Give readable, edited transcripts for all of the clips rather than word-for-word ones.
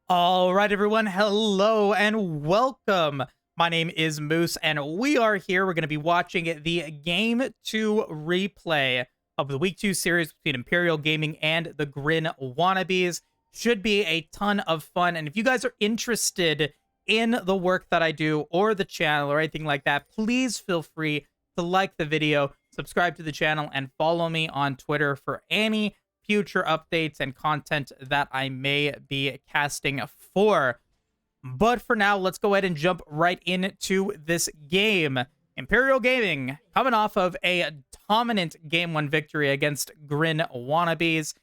All right, everyone. Hello and welcome. My name is Moose, and we are here. We're going to be watching the Game 2 replay of the Week 2 series between Imperial Gaming and the Grin Wannabes. Should be a ton of fun. And if you guys are interested in the work that I do or the channel or anything like that, please feel free to like the video, subscribe to the channel, and follow me on Twitter for any future updates and content that I may be casting for. But for now, let's go ahead and jump right into this game. Imperial Gaming, coming off of a dominant Game 1 victory against Grin Wannabes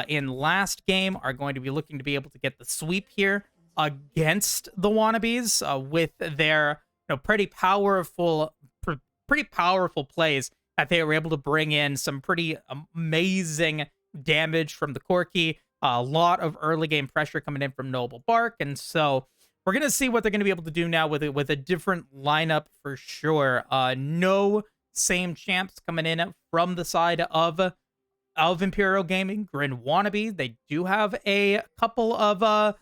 in last game, are going to be looking to be able to get the sweep here against the Wannabes with their pretty powerful plays that they were able to bring in some pretty amazing damage from the Corki, a lot of early game pressure coming in from Noble Bark, and so we're gonna see what they're gonna be able to do now with a different lineup for sure. No same champs coming in from the side of Imperial Gaming. Grin Wannabe, they do have a couple of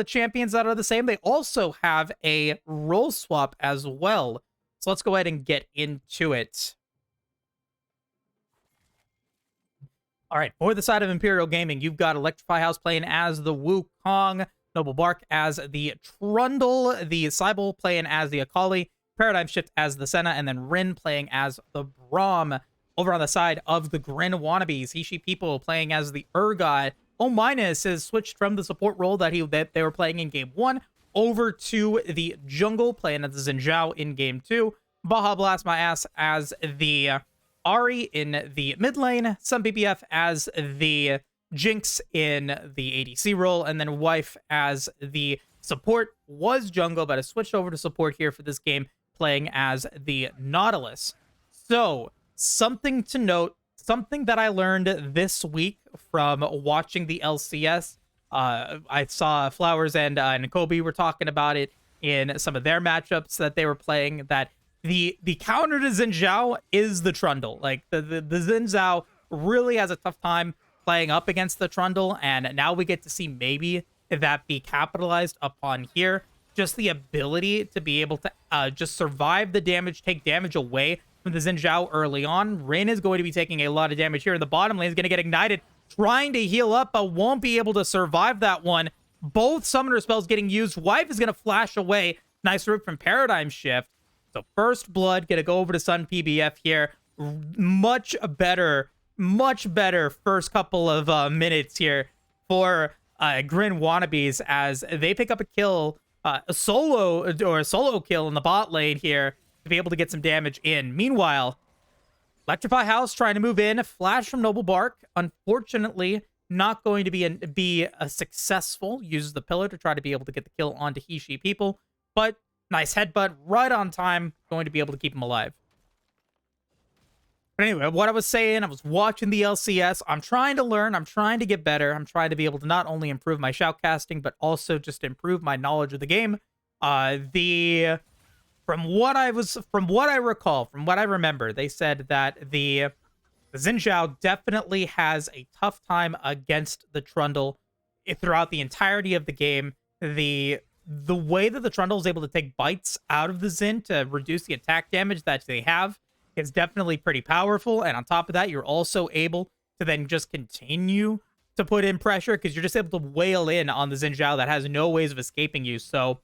champions that are the same. They also have a role swap as well. So let's go ahead and get into it. All right, for the side of Imperial Gaming, you've got Electrify House playing as the Wukong, Noble Bark as the Trundle, the Cybele playing as the Akali, Paradigm Shift as the Senna, and then Rin playing as the Braum. Over on the side of the Grin Wannabes, Hishi People playing as the Urgot. O- has switched from the support role that they were playing in Game 1 over to the jungle, playing as the Xin Zhao in Game 2. Baja Blast My Ass as the Ari in the mid lane, some BBF as the Jinx in the ADC role, and then Wife as the support. Was jungle, but has switched over to support here for this game, playing as the Nautilus. So, something to note, something that I learned this week from watching the LCS. I saw Flowers and Kobe were talking about it in some of their matchups that they were playing, that the counter to Xin Zhao is the Trundle. Like, the Xin Zhao really has a tough time playing up against the Trundle, and now we get to see maybe that be capitalized upon here. Just the ability to be able to just survive the damage, take damage away from the Xin Zhao early on. Rin is going to be taking a lot of damage here in the bottom lane. Is going to get ignited, trying to heal up, but won't be able to survive that one. Both summoner spells getting used. Wife is going to flash away. Nice root from Paradigm Shift. So first blood, gonna go over to Sun PBF here. Much better first couple of minutes here for Grin Wannabes as they pick up a kill, a solo kill in the bot lane here to be able to get some damage in. Meanwhile, Electrify House trying to move in. Flash from Noble Bark, unfortunately not going to be a successful. Uses the pillar to try to be able to get the kill onto Hishi People, but nice headbutt right on time, going to be able to keep him alive. But anyway, what I was saying, I was watching the LCS. I'm trying to learn. I'm trying to get better. I'm trying to be able to not only improve my shoutcasting, but also just improve my knowledge of the game. From what I recall, from what I remember, they said that the Xin Zhao definitely has a tough time against the Trundle throughout the entirety of the game. The way that the Trundle is able to take bites out of the Xin to reduce the attack damage that they have is definitely pretty powerful. And on top of that, you're also able to then just continue to put in pressure because you're just able to wail in on the Xin Zhao that has no ways of escaping you. So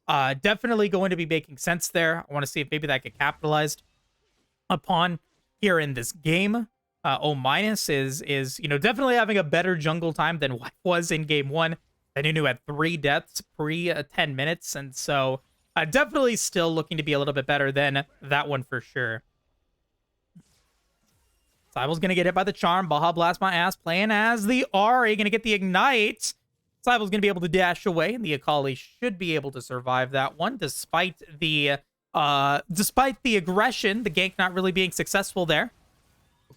definitely going to be making sense there. I want to see if maybe that get capitalized upon here in this game. O- is definitely having a better jungle time than what was in Game 1. Nunu had 3 deaths pre 10 minutes, and so definitely still looking to be a little bit better than that one for sure. Cybele's going to get hit by the charm. Baja Blast My Ass playing as the Ari, going to get the ignite. Cybele's going to be able to dash away, and the Akali should be able to survive that one, despite the aggression, the gank not really being successful there.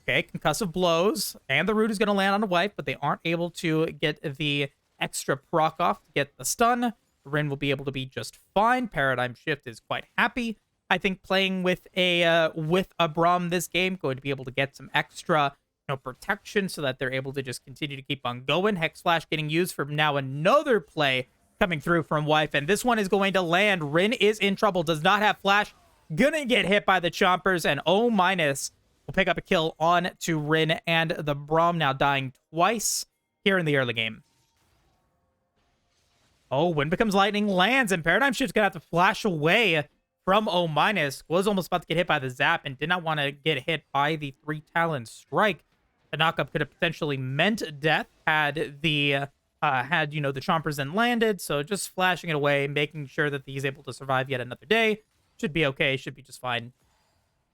Okay, concussive blows, and the root is going to land on a wife, but they aren't able to get the extra proc off to get the stun. Rin will be able to be just fine. Paradigm Shift is quite happy, I think, playing with a Braum this game. Going to be able to get some extra protection so that they're able to just continue to keep on going. Hex Flash getting used for now another play coming through from Wife, and this one is going to land. Rin is in trouble, does not have Flash, gonna get hit by the Chompers, and O- will pick up a kill on to Rin, and the Braum now dying twice here in the early game. Oh, Wind Becomes Lightning lands, and Paradigm Shift's gonna have to flash away from O-. Was almost about to get hit by the Zap and did not want to get hit by the 3 Talon Strike. The knockup could have potentially meant death had the the Chompers then landed, so just flashing it away, making sure that he's able to survive yet another day. Should be okay, should be just fine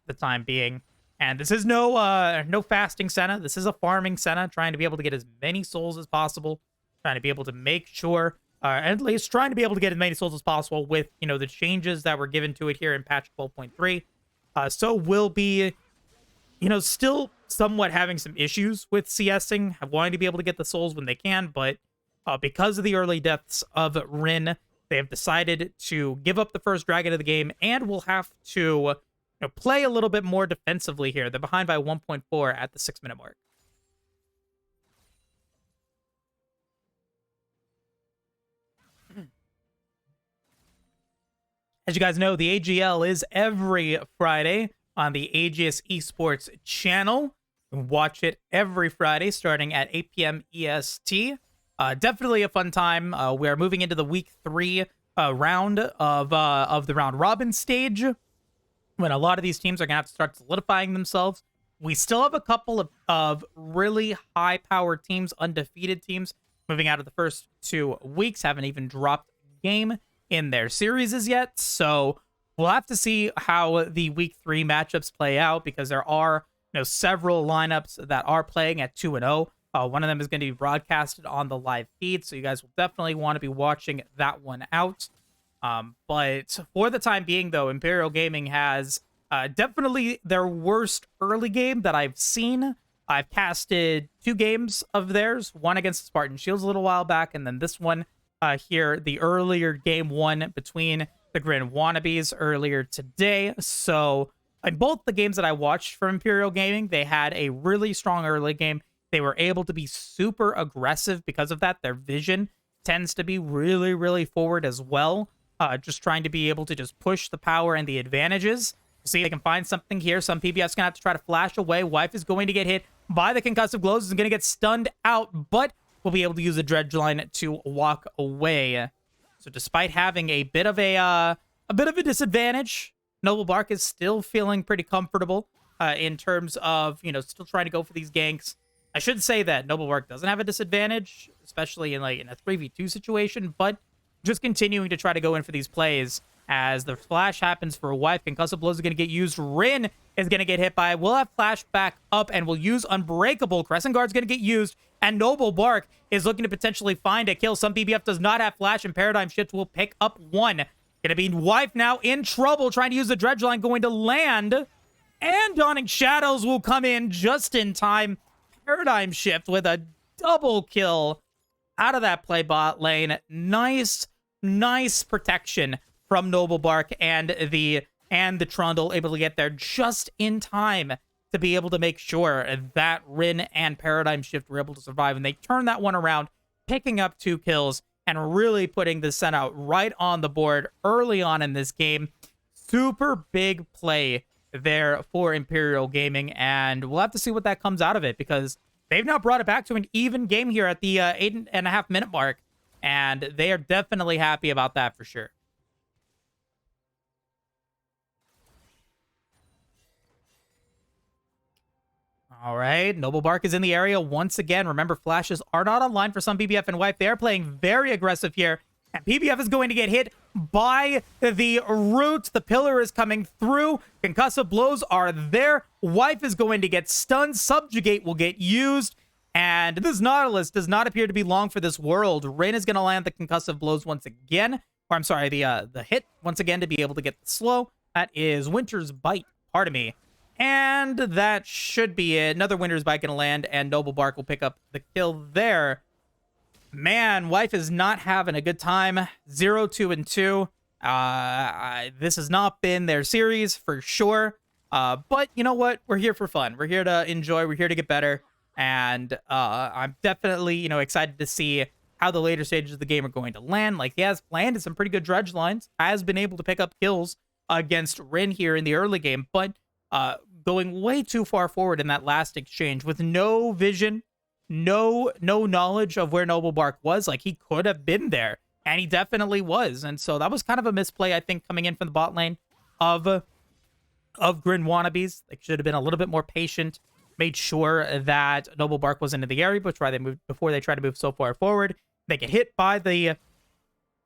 for the time being. And this is no fasting Senna. This is a farming Senna, trying to be able to get as many souls as possible, trying to be able to make sure, at least trying to be able to get as many souls as possible with, the changes that were given to it here in patch 12.3. So will be, still somewhat having some issues with CSing, wanting to be able to get the souls when they can, but because of the early deaths of Rin, they have decided to give up the first dragon of the game and will have to play a little bit more defensively here. They're behind by 1.4 at the 6-minute mark. As you guys know, the AGL is every Friday on the Aegis Esports channel. You can watch it every Friday starting at 8 p.m. EST. Definitely a fun time. We are moving into the week 3 round of the round robin stage, when a lot of these teams are going to have to start solidifying themselves. We still have a couple of really high-powered teams, undefeated teams, moving out of the first 2 weeks, haven't even dropped a game in their series as yet, so we'll have to see how the week 3 matchups play out, because there are several lineups that are playing at 2-0. One of them is going to be broadcasted on the live feed, so you guys will definitely want to be watching that one out. But for the time being, though, Imperial Gaming has definitely their worst early game that I've seen. I've casted 2 games of theirs, one against Spartan Shields a little while back, and then this one here, the earlier game 1 between the Grin Wannabes earlier today. So in both the games that I watched from Imperial Gaming, they had a really strong early game. They were able to be super aggressive because of that. Their vision tends to be really, really forward as well. Just trying to be able to just push the power and the advantages. See if they can find something here. Some PBF's going to have to try to flash away. Wife is going to get hit by the concussive blows. Is going to get stunned out, but will be able to use the dredge line to walk away. So despite having a bit of a disadvantage, Noble Bark is still feeling pretty comfortable in terms of, still trying to go for these ganks. I should say that Noble Bark doesn't have a disadvantage, especially in a 3v2 situation, but just continuing to try to go in for these plays as the flash happens for a Wife. Concussive blows are going to get used. Rin is going to get hit by it. We'll have flash back up and we'll use Unbreakable. Crescent Guard's going to get used, and Noble Bark is looking to potentially find a kill. Some BBF does not have flash, and Paradigm Shift will pick up one. Going to be Wife now in trouble, trying to use the dredge line, going to land, and Dawning Shadows will come in just in time. Paradigm Shift with a double kill out of that play bot lane. Nice protection from Noble Bark and the Trundle, able to get there just in time to be able to make sure that Rin and Paradigm Shift were able to survive. And they turned that one around, picking up 2 kills and really putting the Sen out right on the board early on in this game. Super big play there for Imperial Gaming, and we'll have to see what that comes out of it, because they've now brought it back to an even game here at the 8.5 minute mark, and they are definitely happy about that for sure. All right, Noble Bark is in the area once again. Remember, flashes are not online for some PBF and Wife. They are playing very aggressive here, and PBF is going to get hit by the root. The pillar is coming through. Concussive blows are there. Wife is going to get stunned. Subjugate will get used, and this Nautilus does not appear to be long for this world. Rain is going to land the concussive blows once again, or I'm sorry, the hit once again to be able to get the slow. That is Winter's Bite, pardon me. And that should be it. Another Winter's Bite going to land, and Noble Bark will pick up the kill there. Man, Wife is not having a good time. 0-2-2. This has not been their series for sure. But you know what? We're here for fun. We're here to enjoy. We're here to get better. And I'm definitely, excited to see how the later stages of the game are going to land. Like, he has landed some pretty good dredge lines, has been able to pick up kills against Rin here in the early game, but going way too far forward in that last exchange with no vision, no knowledge of where Noble Bark was. Like, he could have been there, and he definitely was. And so that was kind of a misplay, I think, coming in from the bot lane of Grin Wannabes. They should have been a little bit more patient, made sure that Noble Bark wasn't in the area before they tried to move so far forward. They get hit by the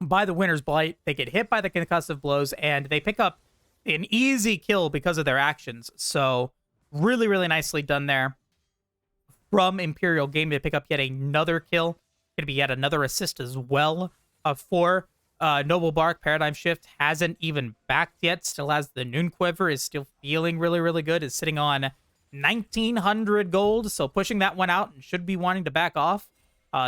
Winter's Blight. They get hit by the concussive blows, and they pick up an easy kill because of their actions. So really, really nicely done there from Imperial Gaming to pick up yet another kill. Going to be yet another assist as well for Noble Bark. Paradigm Shift hasn't even backed yet. Still has the Noon Quiver. Is still feeling really, really good. Is sitting on 1,900 gold. So pushing that one out and should be wanting to back off.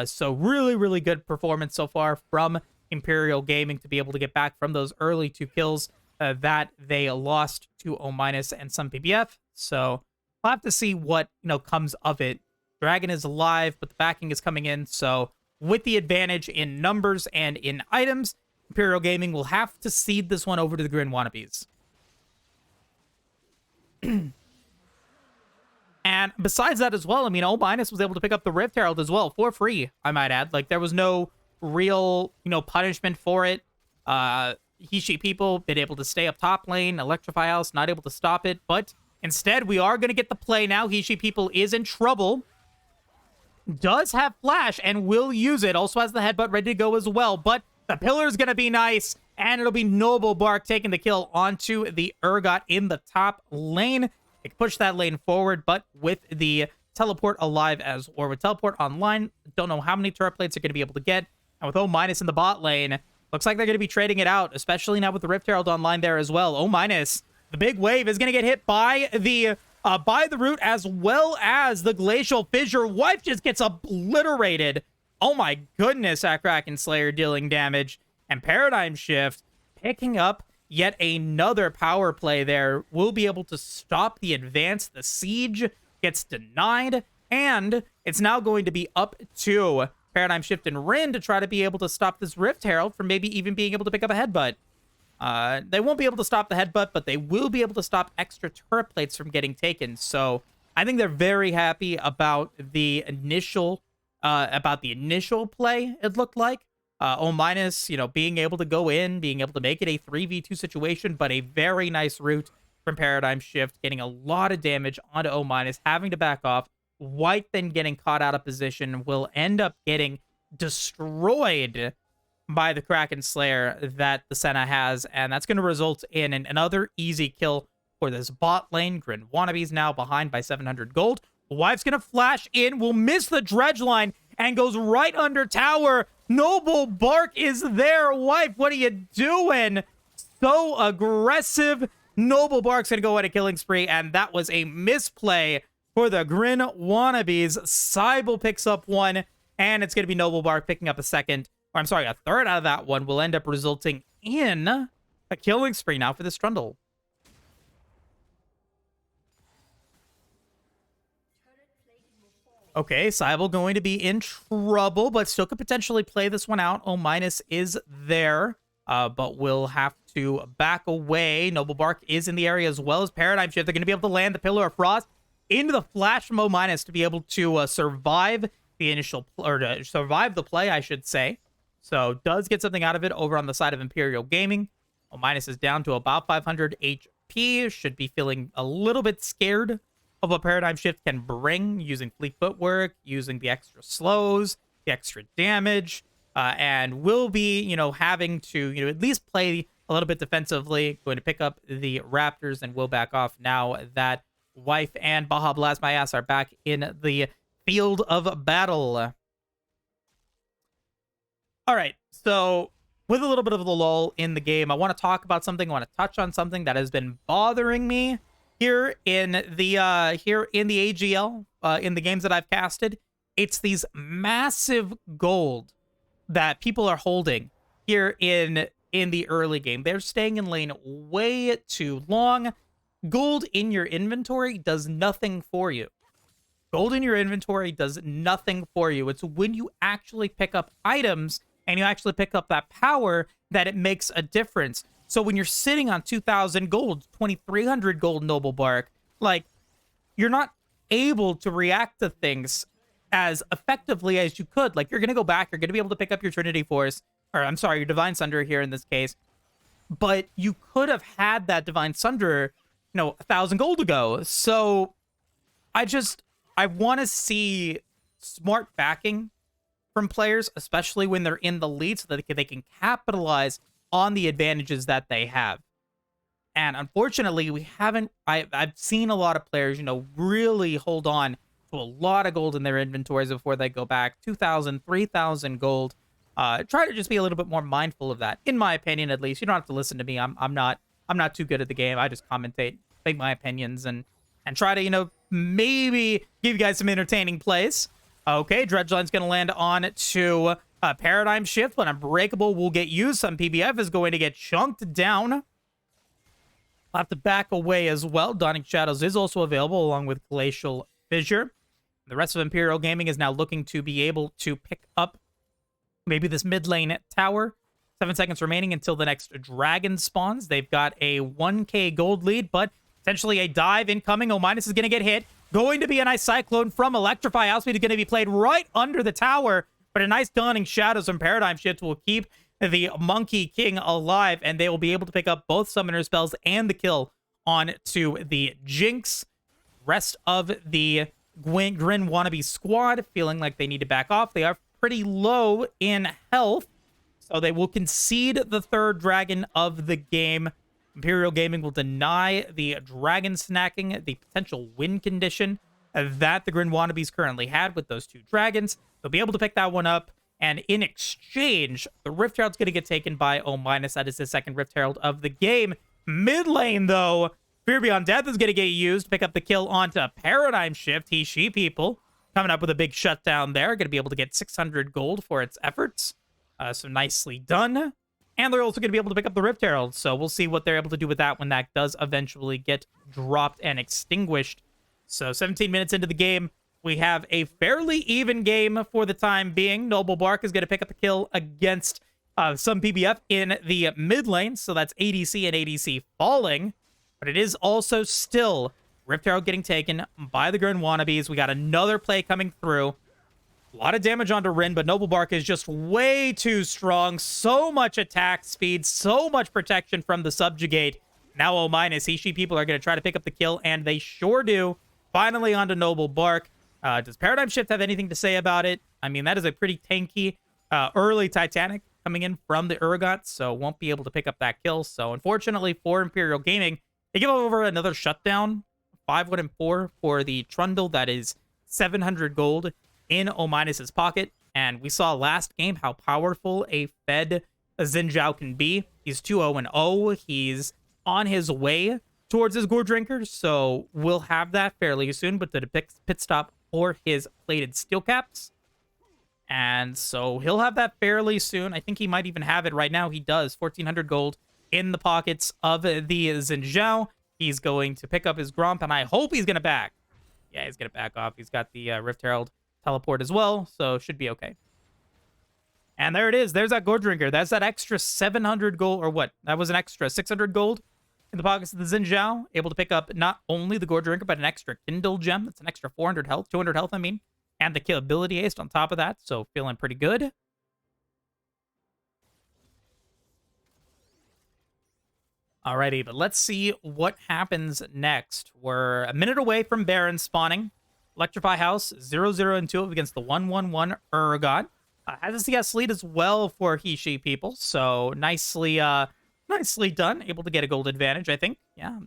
So really, really good performance so far from Imperial Gaming to be able to get back from those early 2 kills that they lost to O- and some PBF. So we'll have to see what comes of it. Dragon is alive, but the backing is coming in. So with the advantage in numbers and in items, Imperial Gaming will have to cede this one over to the Grin Wannabes. And besides that as well, I mean, O- was able to pick up the Rift Herald as well for free, I might add. Like, there was no real, punishment for it. Hishi people been able to stay up top lane. Electrify House not able to stop it. But instead, we are going to get the play now. Hishi people is in trouble. Does have flash and will use it. Also has the headbutt ready to go as well. But the pillar's going to be nice. And it'll be Noble Bark taking the kill onto the Urgot in the top lane. They can push that lane forward, but with the teleport alive or with teleport online, don't know how many turret plates they're going to be able to get. And with O- in the bot lane, looks like they're going to be trading it out, especially now with the Rift Herald online there as well. O-, the big wave is going to get hit by the root as well as the Glacial Fissure. Wife just gets obliterated. Oh my goodness, that Kraken Slayer dealing damage. And Paradigm Shift picking up yet another power play there. Will be able to stop the advance. The siege gets denied, and it's now going to be up to Paradigm Shift and Rin to try to be able to stop this Rift Herald from maybe even being able to pick up a headbutt. They won't be able to stop the headbutt, but they will be able to stop extra turret plates from getting taken. So I think they're very happy about the initial play, it looked like. O-, being able to go in, being able to make it a 3v2 situation, but a very nice route from Paradigm Shift, getting a lot of damage onto O-, having to back off. White then getting caught out of position, will end up getting destroyed by the Kraken Slayer that the Senna has, and that's going to result in another easy kill for this bot lane. Grin Wannabes now behind by 700 gold. Wife's going to flash in, will miss the dredge line, and goes right under tower. Noble Bark is there. Wife, what are you doing? So aggressive. Noble Bark's going to go on a killing spree, and that was a misplay for the Grin Wannabes. Cybele picks up one, and it's going to be Noble Bark picking up a third out of that one will end up resulting in a killing spree now for the Trundle. Okay, Cybele going to be in trouble, but still could potentially play this one out. O- is there, but will have to back away. Noble Bark is in the area as well as Paradigm Shift. They're going to be able to land the Pillar of Frost into the flash from O- to be able to survive the initial, or to survive the play, I should say. So does get something out of it over on the side of Imperial Gaming. O- is down to about 500 HP. Should be feeling a little bit scared of what Paradigm Shift can bring using fleet footwork, using the extra slows, the extra damage, and will be, having to, at least play a little bit defensively, going to pick up the Raptors and will back off now that Wife and Baja Blast My Ass are back in the field of battle. All right, so with a little bit of the lull in the game, I want to talk about something. I want to touch on something that has been bothering me here in the AGL, in the games that I've casted. It's these massive gold that people are holding here in the early game. They're staying in lane way too long. gold in your inventory does nothing for you. Gold in your inventory does nothing for you. It's when you actually pick up items and you actually pick up that power that it makes a difference. So when you're sitting on 2,000 gold, 2,300 gold Noble Bark, like, you're not able to react to things as effectively as you could. Like, you're going to go back, you're going to be able to pick up your Trinity Force, or I'm sorry, your Divine Sunder here in this case, but you could have had that Divine Sunder, 1,000 gold ago. So I want to see smart backing from players, especially when they're in the lead, so that they can capitalize on the advantages that they have. And unfortunately, we haven't. I've seen a lot of players, really hold on to a lot of gold in their inventories before they go back. 2,000, 3,000 gold. Try to just be a little bit more mindful of that, in my opinion, at least. You don't have to listen to me. I'm not too good at the game. I just commentate, make my opinions, and try to, maybe give you guys some entertaining plays. Okay, Dredgeline's going to land on to Paradigm Shift, but Unbreakable will get used. Some PBF is going to get chunked down. I'll have to back away as well. Dawning Shadows is also available, along with Glacial Fissure. The rest of Imperial Gaming is now looking to be able to pick up maybe this mid lane tower. 7 seconds remaining until the next dragon spawns. They've got a 1k gold lead, but potentially a dive incoming. O- is going to get hit. Going to be a nice Cyclone from Electrify. Outspeed is going to be played right under the tower, but a nice Dawning Shadows and Paradigm Shift will keep the Monkey King alive, and they will be able to pick up both Summoner spells and the kill on to the Jinx. Rest of the Grin Wannabes squad feeling like they need to back off. They are pretty low in health, so they will concede the third dragon of the game. Imperial Gaming will deny the dragon snacking, the potential win condition that the Grin Wannabes currently had with those two dragons. They'll be able to pick that one up, and in exchange, the Rift Herald's going to get taken by O-. That is the second Rift Herald of the game. Mid lane, though, Fear Beyond Death is going to get used to pick up the kill onto Paradigm Shift. She people coming up with a big shutdown there. Going to be able to get 600 gold for its efforts. So nicely done. And they're also going to be able to pick up the Rift Herald, so we'll see what they're able to do with that when that does eventually get dropped and extinguished. So 17 minutes into the game, we have a fairly even game for the time being. Noble Bark is going to pick up the kill against some PBF in the mid lane, so that's ADC and ADC falling. But it is also still Rift Herald getting taken by the Grin Wannabes. We got another play coming through. A lot of damage onto Rin, but Noble Bark is just way too strong. So much attack speed, so much protection from the Subjugate. Now O-, she people are going to try to pick up the kill, and they sure do. Finally onto Noble Bark. Does Paradigm Shift have anything to say about it? I mean, that is a pretty tanky early Titanic coming in from the Urgot, so won't be able to pick up that kill. So unfortunately for Imperial Gaming, they give over another shutdown. 5-1-4 for the Trundle. That is 700 gold in O-'s pocket, and we saw last game how powerful a fed Xin Zhao can be. He's 2-0-0. He's on his way towards his Gore Drinker, so we'll have that fairly soon, but the pit stop for his plated steel caps. And so he'll have that fairly soon. I think he might even have it right now. He does. 1,400 gold in the pockets of the Xin Zhao. He's going to pick up his Gromp, and I hope he's going to back. Yeah, he's going to back off. He's got the Rift Herald teleport as well, so should be okay. And there it is. There's that Gore Drinker. That's that extra 700 gold, or what? That was an extra 600 gold in the pockets of the Xin Zhao. Able to pick up not only the Gore Drinker, but an extra Kindle Gem. That's an extra 400 health, 200 health, I mean. And the kill ability haste on top of that, so feeling pretty good. Alrighty, but let's see what happens next. We're a minute away from Baron spawning. Electrify House, 0-0 and 2 against the 1-1-1 Urgot. Has a CS lead as well for she people, so nicely done. Able to get a gold advantage, I think. Yeah,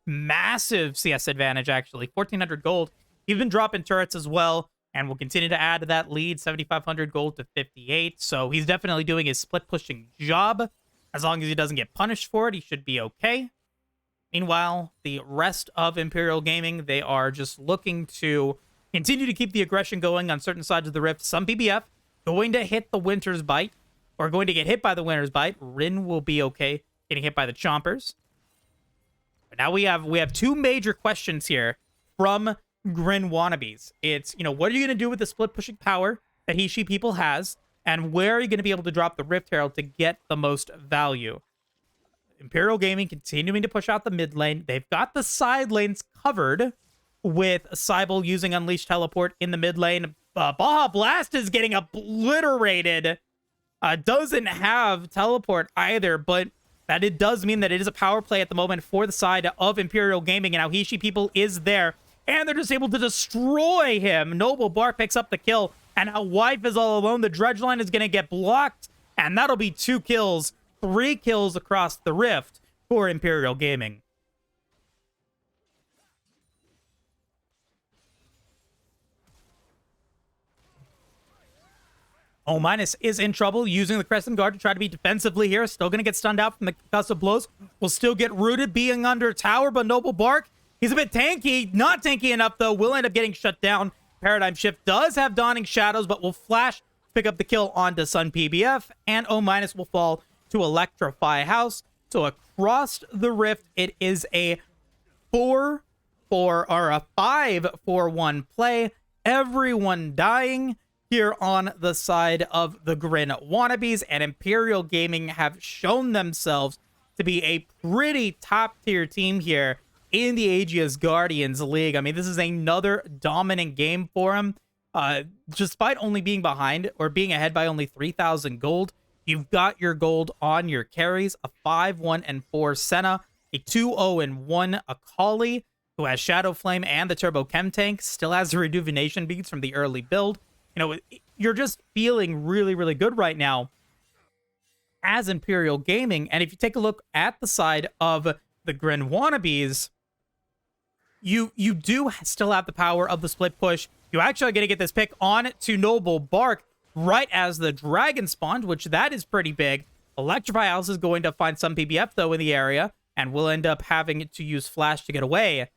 massive CS advantage, actually. 1,400 gold. He's been dropping turrets as well, and will continue to add to that lead, 7,500 gold to 58. So he's definitely doing his split-pushing job. As long as he doesn't get punished for it, he should be okay. Meanwhile, the rest of Imperial Gaming, they are just looking to continue to keep the aggression going on certain sides of the rift. Some PBF going to hit the Winter's Bite, or going to get hit by the Winter's Bite. Rin will be okay getting hit by the Chompers. But now we have two major questions here from Grin Wannabes. It's, what are you going to do with the split pushing power that she people has? And where are you going to be able to drop the Rift Herald to get the most value? Imperial Gaming continuing to push out the mid lane. They've got the side lanes covered with Cybele using Unleashed Teleport in the mid lane. Baja Blast is getting obliterated. Doesn't have Teleport either, but that it does mean that it is a power play at the moment for the side of Imperial Gaming, and how she people is there. And they're just able to destroy him. Noble Bark picks up the kill, and now Wife is all alone. The Dredge line is going to get blocked, and that'll be 2 kills. 3 kills across the Rift for Imperial Gaming. O- is in trouble, using the Crescent Guard to try to be defensively here. Still going to get stunned out from the concussive blows. Will still get rooted, being under tower, but Noble Bark, he's a bit tanky. Not tanky enough, though. Will end up getting shut down. Paradigm Shift does have Dawning Shadows, but will flash, pick up the kill onto Sun PBF, and O- will fall to Electrify House. So across the Rift, it is a 5-4-1 play. Everyone dying here on the side of the Grin Wannabes, and Imperial Gaming have shown themselves to be a pretty top-tier team here in the Aegis Guardians League. I mean, this is another dominant game for them. Despite only being behind, or being ahead by only 3,000 gold, you've got your gold on your carries, a 5-1-4 Senna, a 2-0-1 Akali, who has Shadow Flame and the Turbo Chem Tank, still has the Rejuvenation Beads from the early build. You're just feeling really, really good right now as Imperial Gaming. And if you take a look at the side of the Grin Wannabes, you do still have the power of the split push. You actually are going to get this pick on to Noble Bark right as the dragon spawned, which that is pretty big. Electrify House is going to find some PBF, though, in the area, and will end up having to use Flash to get away.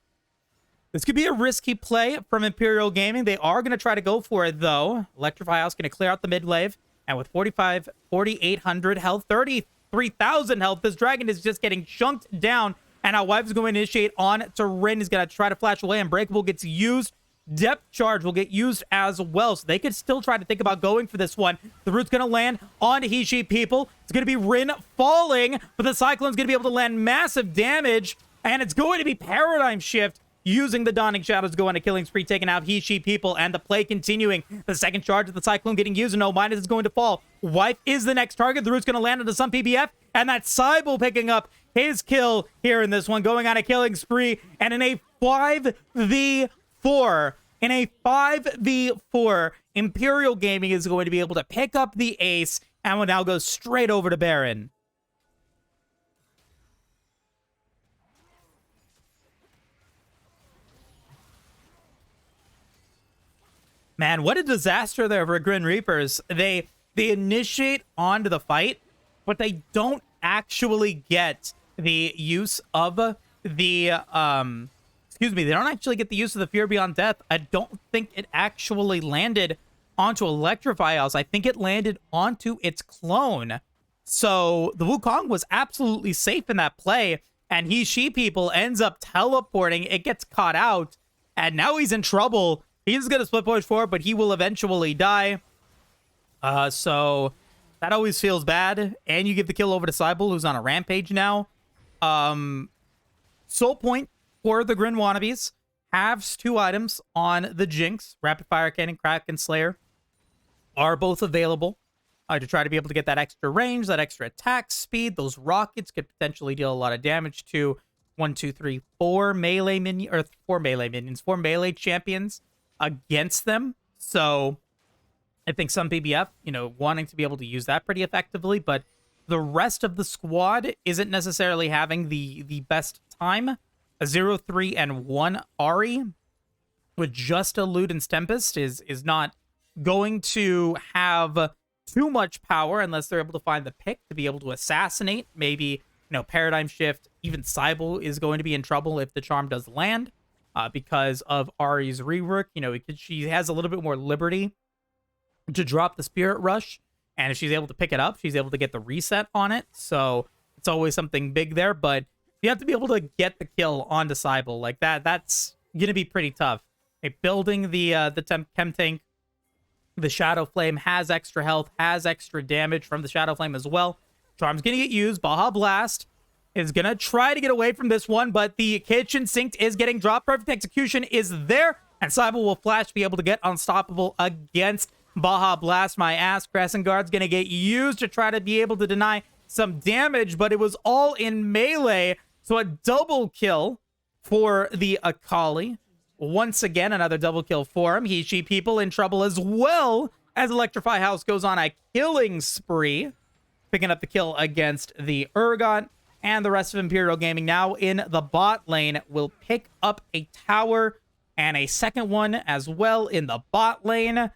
This could be a risky play from Imperial Gaming. They are going to try to go for it, though. Electrify House going to clear out the mid wave, and with 4,800 health, 33,000 health, this dragon is just getting chunked down, and our Wife is going to initiate on to Rin. He's going to try to flash away, and Breakable gets used. Depth Charge will get used as well, so they could still try to think about going for this one. The root's going to land on she people. It's going to be Rin falling, but the Cyclone's going to be able to land massive damage, and it's going to be Paradigm Shift using the Dawning Shadows to go on a killing spree, taking out she people, and the play continuing. The second charge of the Cyclone getting used, and O- is going to fall. Wife is the next target. The root's going to land into some PBF, and that's Cybele picking up his kill here in this one, going on a killing spree, and in a 5v4, Imperial Gaming is going to be able to pick up the ace, and will now go straight over to Baron. Man, what a disaster there for Grin Reapers. They initiate onto the fight, but they don't actually get the use of the they don't actually get the use of the Fear Beyond Death. I don't think it actually landed onto Electrify House. I think it landed onto its clone. So the Wukong was absolutely safe in that play, and she people ends up teleporting. It gets caught out, and now he's in trouble. He's going to split push forward, but he will eventually die. So that always feels bad. And you give the kill over to Cybele, who's on a rampage now. Soul Point for the Grin Wannabes has 2 items on the Jinx. Rapid Fire Cannon, Kraken Slayer are both available to try to be able to get that extra range, that extra attack speed. Those rockets could potentially deal a lot of damage to 4 melee minions, 4 melee champions against them. So I think some PBF, wanting to be able to use that pretty effectively, but the rest of the squad isn't necessarily having the best time. A 0-3-1 Ahri with just a Luden's Tempest is not going to have too much power unless they're able to find the pick to be able to assassinate. Maybe, Paradigm Shift. Even Cybele is going to be in trouble if the charm does land. Because of Ahri's rework, she has a little bit more liberty to drop the Spirit Rush, and if she's able to pick it up, she's able to get the reset on it. So it's always something big there. But You have to be able to get the kill onto Cybele. Like that's gonna be pretty tough. Building the chem tank, the Shadow Flame has extra health, has extra damage from the Shadow Flame as well. Charm's gonna get used. Baja Blast is gonna try to get away from this one, but the kitchen sink is getting dropped. Perfect execution is there, and Cybele will flash, be able to get unstoppable against Baja Blast. My ass, Crescent Guard's gonna get used to try to be able to deny some damage, but it was all in melee, so a double kill for the Akali. Once again, another double kill for him. She people in trouble as well as Electrify House goes on a killing spree, picking up the kill against the Urgot. And the rest of Imperial Gaming now in the bot lane will pick up a tower and a second one as well in the bot lane.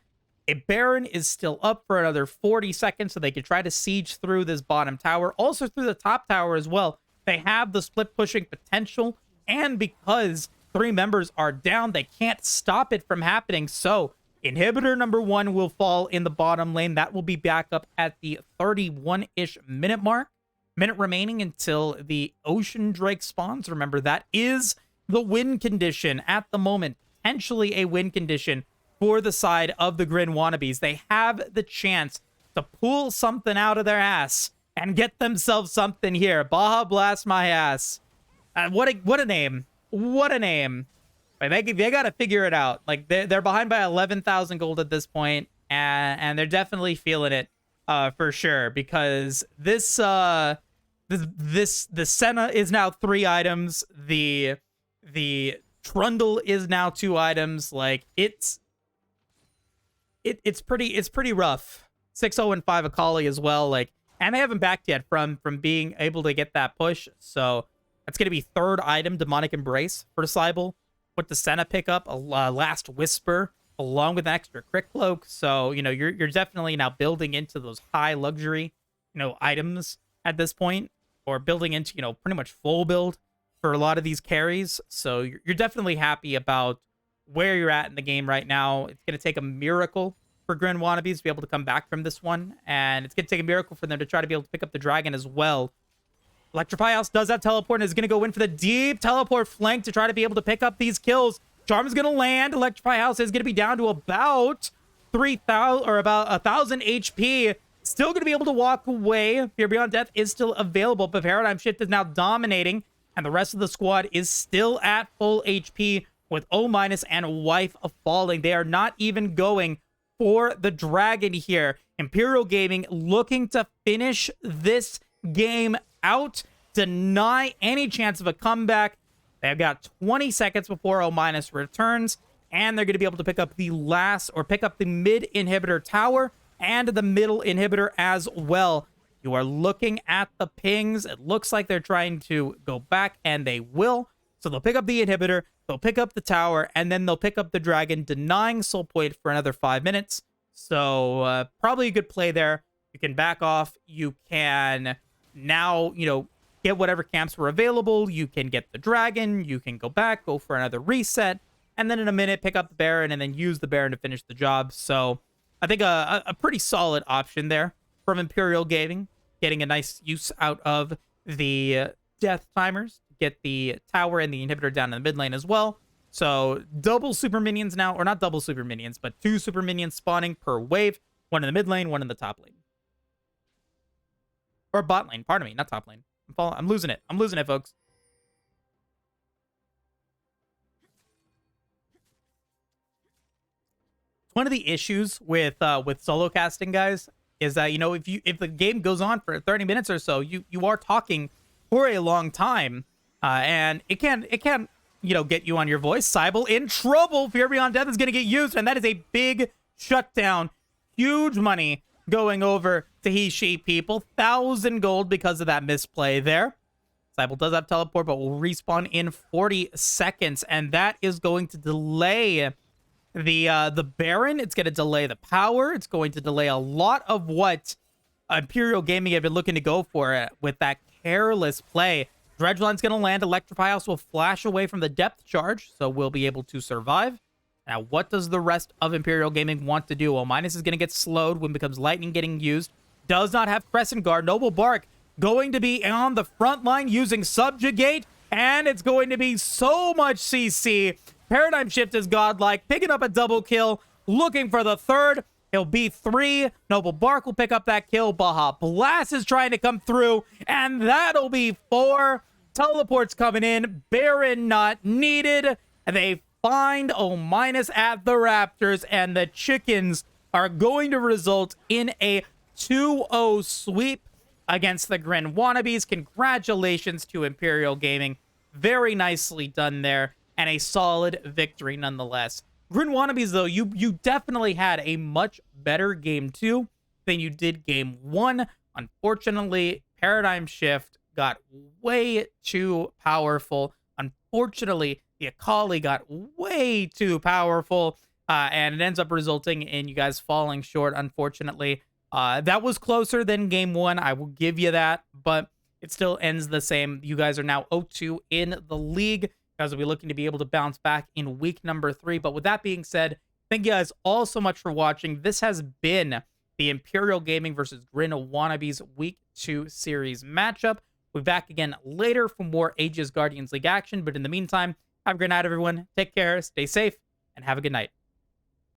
A Baron is still up for another 40 seconds, so they can try to siege through this bottom tower. Also through the top tower as well. They have the split pushing potential, and because 3 members are down, they can't stop it from happening. So inhibitor number 1 will fall in the bottom lane. That will be back up at the 31-ish minute mark. Minute remaining until the Ocean Drake spawns. Remember, that is the win condition at the moment. Potentially a win condition for the side of the Grin Wannabes. They have the chance to pull something out of their ass and get themselves something here. Baja Blast my ass. What a name. What a name. Like, they got to figure it out. Like, they're behind by 11,000 gold at this point, and they're definitely feeling it. For sure, because the Senna is now 3 items. The Trundle is now 2 items. Like it's pretty rough. 6-0 and 5 Akali as well. Like, and they haven't backed yet from being able to get that push. So that's gonna be 3rd item, Demonic Embrace for Cybele. Put the Senna pick up a Last Whisper, along with an extra crit cloak. So, you know, you're definitely now building into those high luxury, you know, items at this point, or building into, you know, pretty much full build for a lot of these carries. So you're definitely happy about where you're at in the game right now. It's going to take a miracle for Grin Wannabes to be able to come back from this one, and it's going to take a miracle for them to try to be able to pick up the dragon as well. Electrify House does have teleport and is going to go in for the deep teleport flank to try to be able to pick up these kills. Charm is going to land. Electrify House is going to be down to about 3,000 or about 1,000 HP. Still going to be able to walk away. Fear Beyond Death is still available, but Paradigm Shift is now dominating, and the rest of the squad is still at full HP with O- and Wife of Falling. They are not even going for the dragon here. Imperial Gaming looking to finish this game out, deny any chance of a comeback. They've got 20 seconds before O- returns, and they're going to be able to pick up the mid inhibitor tower and the middle inhibitor as well. You are looking at the pings. It looks like they're trying to go back, and they will. So they'll pick up the inhibitor, they'll pick up the tower, and then they'll pick up the dragon, denying soul point for another 5 minutes. So probably a good play there. You can back off. You can now, you know, get whatever camps were available. You can get the dragon. You can go back, go for another reset, and then in a minute pick up the Baron and then use the Baron to finish the job. So I think a pretty solid option there from Imperial Gaming, getting a nice use out of the death timers to get the tower and the inhibitor down in the mid lane as well. So double super minions now, or not double super minions, but 2 super minions spawning per wave. 1 in the mid lane, 1 in the top lane. Or bot lane, pardon me, not top lane. I'm losing it. I'm losing it, folks. One of the issues with solo casting, guys, is that, you know, if the game goes on for 30 minutes or so, you are talking for a long time, and it can you know, get you on your voice. Cybele in trouble. Fear Beyond Death is going to get used, and that is a big shutdown. Huge money going over to he/she people. 1,000 gold because of that misplay there. Cybele does have teleport, but will respawn in 40 seconds, and that is going to delay the Baron. It's going to delay the power. It's going to delay a lot of what Imperial Gaming have been looking to go for with that careless play. Dredgeline's going to land. Electrify House will flash away from the depth charge, so we'll be able to survive. Now, what does the rest of Imperial Gaming want to do? Well, Minus is going to get slowed when it becomes lightning getting used. Does not have Crescent Guard. Noble Bark going to be on the front line using Subjugate, and it's going to be so much CC. Paradigm Shift is godlike, picking up a double kill, looking for the third. He'll be 3. Noble Bark will pick up that kill. Baja Blast is trying to come through, and that'll be 4. Teleports coming in. Baron not needed. And they find O- at the Raptors, and the Chickens are going to result in a 2-0 sweep against the Grin Wannabes. Congratulations to Imperial Gaming. Very nicely done there, and a solid victory nonetheless. Grin Wannabes, though, you definitely had a much better game 2 than you did game 1. Unfortunately, Paradigm Shift got way too powerful. Unfortunately, the Akali got way too powerful, and it ends up resulting in you guys falling short, unfortunately. That was closer than game 1, I will give you that, but it still ends the same. You guys are now 0-2 in the league. You guys will be looking to be able to bounce back in week number 3. But with that being said, thank you guys all so much for watching. This has been the Imperial Gaming versus Grin Wannabes Week 2 series matchup. We'll be back again later for more Aegis Guardians League action. But in the meantime, have a great night, everyone. Take care, stay safe, and have a good night.